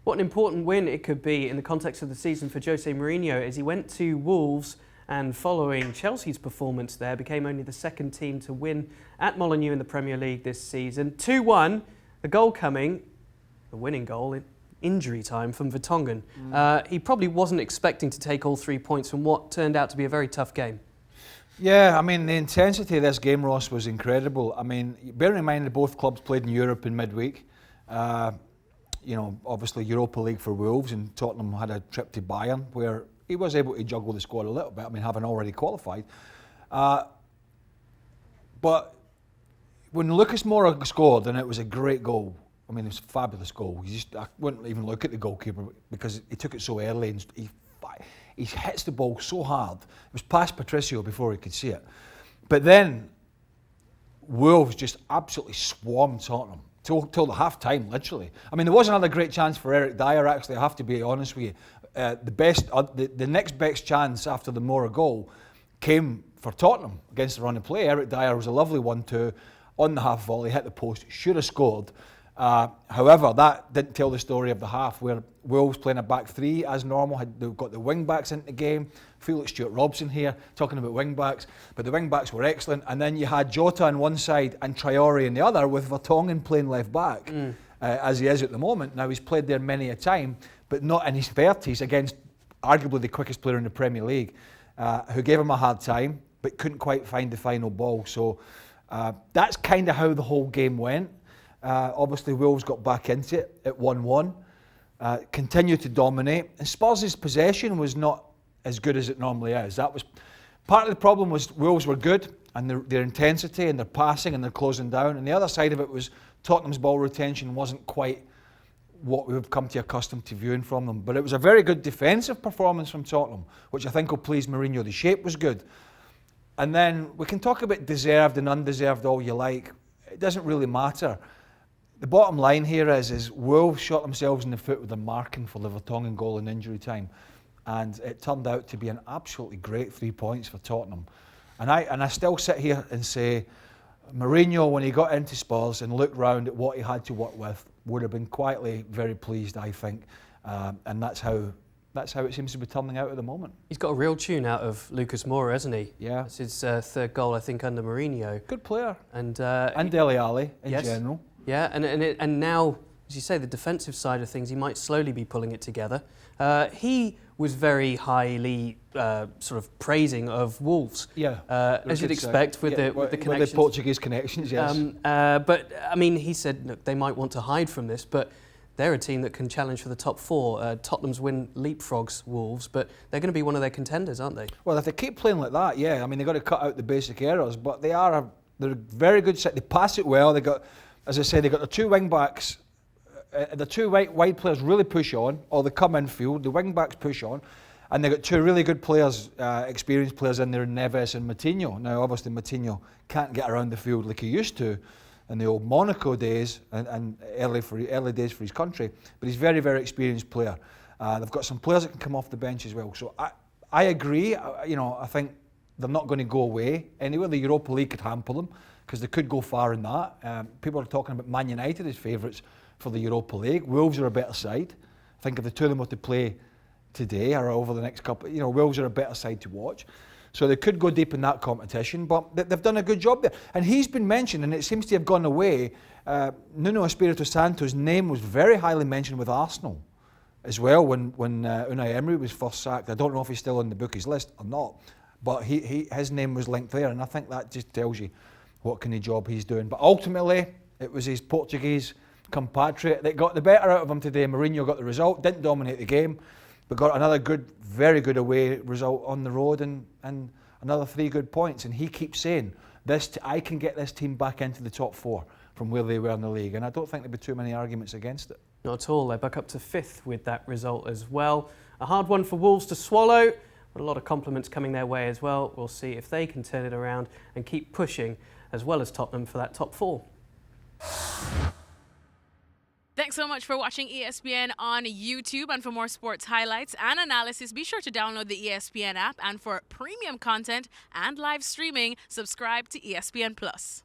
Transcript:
What an important win it could be in the context of the season for Jose Mourinho, as he went to Wolves and following Chelsea's performance there, became only the second team to win at Molineux in the Premier League this season. 2-1, the goal coming, the winning goal in injury time from Vertonghen. He probably wasn't expecting to take all 3 points from what turned out to be a very tough game. Yeah, I mean, the intensity of this game, Ross, was incredible. I mean, bearing in mind that both clubs played in Europe in midweek, you know, obviously Europa League for Wolves, and Tottenham had a trip to Bayern where he was able to juggle the squad a little bit, I mean, having already qualified. But when Lucas Moura scored, and it was a great goal, I mean, it was a fabulous goal. I wouldn't even look at the goalkeeper because he took it so early, and he hits the ball so hard. It was past Patricio before he could see it. But then Wolves just absolutely swarmed Tottenham till the half time, literally. I mean, there was another great chance for Eric Dyer, actually, I have to be honest with you. The next best chance after the Moura goal came for Tottenham against the run of play. Eric Dyer was a lovely 1-2 on the half volley, hit the post, should have scored. However, that didn't tell the story of the half, where Wolves playing a back three as normal. They've got the wing backs into the game. Felix Stewart-Robson here talking about wing backs, but the wing backs were excellent. And then you had Jota on one side and Traore on the other, with Vertonghen playing left back as he is at the moment. Now, he's played there many a time, but not in his 30s, against arguably the quickest player in the Premier League, who gave him a hard time but couldn't quite find the final ball. So that's kind of how the whole game went. Obviously, Wolves got back into it at 1-1, continued to dominate, and Spurs' possession was not as good as it normally is. That was part of the problem. Was Wolves were good, and their intensity and their passing and their closing down, and the other side of it was Tottenham's ball retention wasn't quite what we've come to accustomed to viewing from them. But it was a very good defensive performance from Tottenham, which I think will please Mourinho. The shape was good. And then we can talk about deserved and undeserved all you like. It doesn't really matter. The bottom line here is Wolves shot themselves in the foot with the marking for the Vertonghen goal in injury time, and it turned out to be an absolutely great 3 points for Tottenham. And I still sit here and say, Mourinho, when he got into Spurs and looked round at what he had to work with, would have been quietly very pleased, I think, and that's how it seems to be turning out at the moment. He's got a real tune out of Lucas Moura, hasn't he? Yeah. It's his third goal, I think, under Mourinho. Good player. And Dele Alli in general. Yeah, and now, as you say, the defensive side of things, he might slowly be pulling it together. He was very highly sort of praising of Wolves. Yeah. As you'd expect with the connections. With the Portuguese connections, yes. But, I mean, he said, look, they might want to hide from this, but they're a team that can challenge for the top four. Tottenham's win leapfrogs Wolves, but they're going to be one of their contenders, aren't they? Well, if they keep playing like that, yeah. I mean, they've got to cut out the basic errors, but they're a very good set. They pass it well. They got, as I say, they got the two wing backs. The two wide players really push on, or they come infield. The wing backs push on, and they got two really good players, experienced players in there, Neves and Moutinho. Now, obviously, Moutinho can't get around the field like he used to in the old Monaco days and early days for his country, but he's a very, very experienced player. They've got some players that can come off the bench as well. So I agree. I think they're not going to go away anywhere. The Europa League could hamper them because they could go far in that. People are talking about Man United as favourites for the Europa League. Wolves are a better side. I think if the two of them were to play today or over the next couple, Wolves are a better side to watch. So they could go deep in that competition, but they've done a good job there. And he's been mentioned, and it seems to have gone away. Nuno Espirito Santo's name was very highly mentioned with Arsenal as well when Unai Emery was first sacked. I don't know if he's still on the bookies list or not, but his name was linked there, and I think that just tells you what kind of job he's doing. But ultimately, it was his Portuguese compatriot that got the better out of him today. Mourinho got the result, didn't dominate the game, but got another very good away result on the road and another 3 good points. And he keeps saying, I can get this team back into the top 4 from where they were in the league. And I don't think there'd be too many arguments against it. Not at all. They're back up to 5th with that result as well. A hard one for Wolves to swallow, but a lot of compliments coming their way as well. We'll see if they can turn it around and keep pushing, as well as Tottenham, for that top 4. Thanks so much for watching ESPN on YouTube. And for more sports highlights and analysis, be sure to download the ESPN app. And for premium content and live streaming, subscribe to ESPN Plus.